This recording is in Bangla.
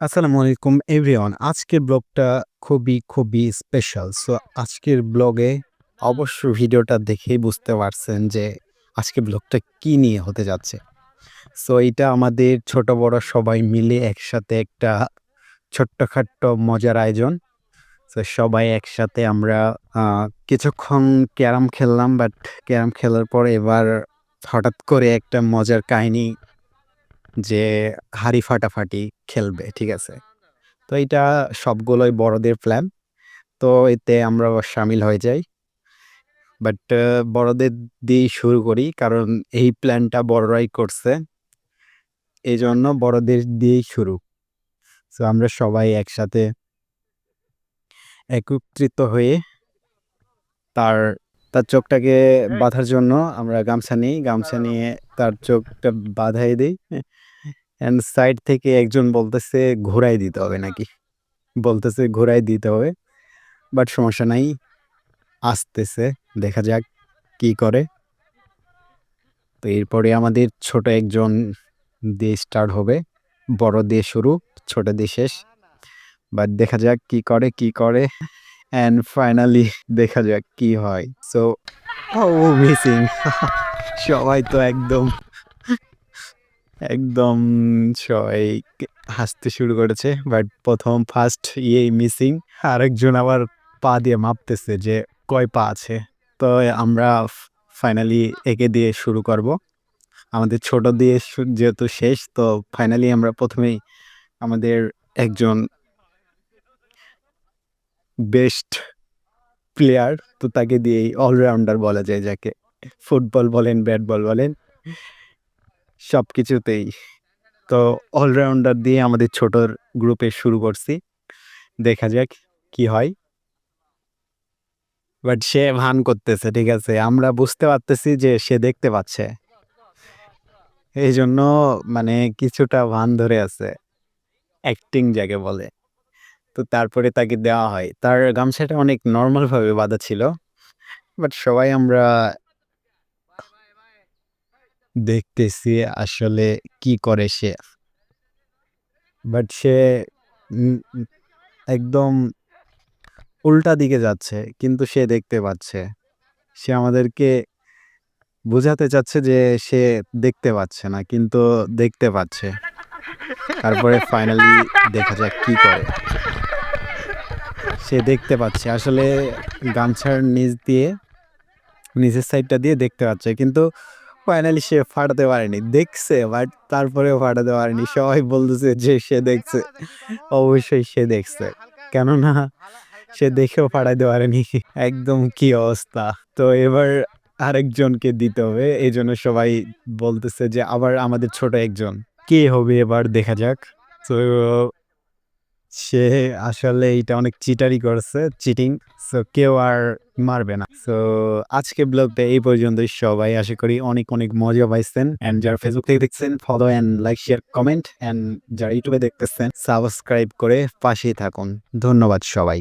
আসসালামু আলাইকুম এভরিওয়ান। আজকের ব্লগটা খুবই স্পেশাল। সো আজকের ব্লগে অবশ্য ভিডিওটা দেখেই বুঝতে পারছেন যে আজকের ব্লগটা কি নিয়ে হতে যাচ্ছে। সো এইটা আমাদের ছোট বড় সবাই মিলে একসাথে একটা ছোট্টখাট্ট মজার আয়োজন। সো সবাই একসাথে আমরা আ কিছুক্ষণ ক্যারাম খেললাম, বাট ক্যারাম খেলার পর এবার হঠাৎ করে একটা মজার কাহিনী যে হাঁড়ি ফাটাফাটি খেলবে, ঠিক আছে? তো এইটা সবগুলোই বড়দের প্ল্যান। তো এতে আমরাও শামিল হয়ে যাই। বাট বড়দের দিয়েই শুরু করি। কারণ এই প্ল্যানটা বড়রাই করছে। এজন্য বড়দের দিয়েই শুরু। সো আমরা সবাই একসাথে একত্রিত হয়ে তার তার চোখটাকে বাঁধার জন্য আমরা গামছা নিই। গামছা নিয়ে তার চোখটা বাঁধাই দেই। অ্যান্ড সাইড থেকে একজন বলতেছে ঘুরাই দিতে হবে নাকি? বলতেছে ঘুরাই দিতে হবে। বাট সমস্যা নাই। আসতেছে। দেখা যাক কি করে। তো এরপরে আমাদের ছোট একজন দিয়ে স্টার্ট হবে। বড় দিয়ে শুরু, ছোট দিয়ে শেষ। বাট দেখা যাক কি করে অ্যান্ড ফাইনালি দেখা যাক কি হয়। সো মিসিং সবাই তো একদম সবাই হাসতে শুরু করেছে। বাট ১ম ফার্স্ট মিসিং। আরেকজন আবার পা দিয়ে মাপতেছে যে কয় পা আছে। তো আমরা ফাইনালি একে দিয়ে শুরু করব। আমাদের ছোট দিয়ে যেহেতু শেষ, তো ফাইনালি আমরা ১ম এই আমাদের একজন বেস্ট প্লেয়ার, তো তাকে দিয়েই অলরাউন্ডার বলা যায় যাকে। ফুটবল বলেন, ব্যাট বল বলেন, সবকিছুতেই। তো অলরাউন্ডার দিয়ে আমাদের ছোটর গ্রুপে শুরু করছি। দেখা যাক কি হয়। বাট সে ভান করতেছে, ঠিক আছে? আমরা বুঝতে পারতেছি যে সে দেখতে পাচ্ছে। এইজন্য মানে কিছুটা ভান ধরে আছে। অ্যাক্টিং যাকে বলে। তো তারপরে তাকে দেওয়া হয়। তার গামছাটা অনেক নরমাল ভাবে বাঁধা ছিল। বাট সবাই আমরা দেখতেছি আসলে কি করে সে। বাট সে উম উম একদম উল্টা দিকে যাচ্ছে। কিন্তু সে দেখতে পাচ্ছে। সে আমাদেরকে বোঝাতে চাচ্ছে যে সে দেখতে পাচ্ছে না, কিন্তু দেখতে পাচ্ছে। তারপরে ফাইনালি দেখা যাক কি করে। সে দেখতে পাচ্ছে। আসলে গামছার নিচের সাইডটা দিয়ে দেখতে পাচ্ছে। কিন্তু ফাইনালি সে ফাটাতে পারেনি। দেখছে, বাট তারপরেও ফাটাতে পারেনি। সবাই বলতেছে যে সে দেখছে। অবশ্যই সে দেখছে। কেননা সে দেখেও ফাটাইতে পারেনি। একদম কি অবস্থা! তো এবার আরেকজনকে দিতে হবে। এজন্য সবাই বলতেছে যে আবার আমাদের ছোট একজন। কে হবে এবার দেখা যাক। তো সে আসলে এইটা অনেক চিটারি করছে, চিটিং। সো কেউ আর মারবে না। সো আজকে ব্লগটা এই পর্যন্তই। সবাই আশা করি অনেক মজা পাইছেন। অ্যান্ড যারা ফেসবুক থেকে দেখছেন follow and like, share, comment. And যারা ইউটিউবে দেখতেছেন সাবস্ক্রাইব করে পাশেই থাকুন। ধন্যবাদ সবাই।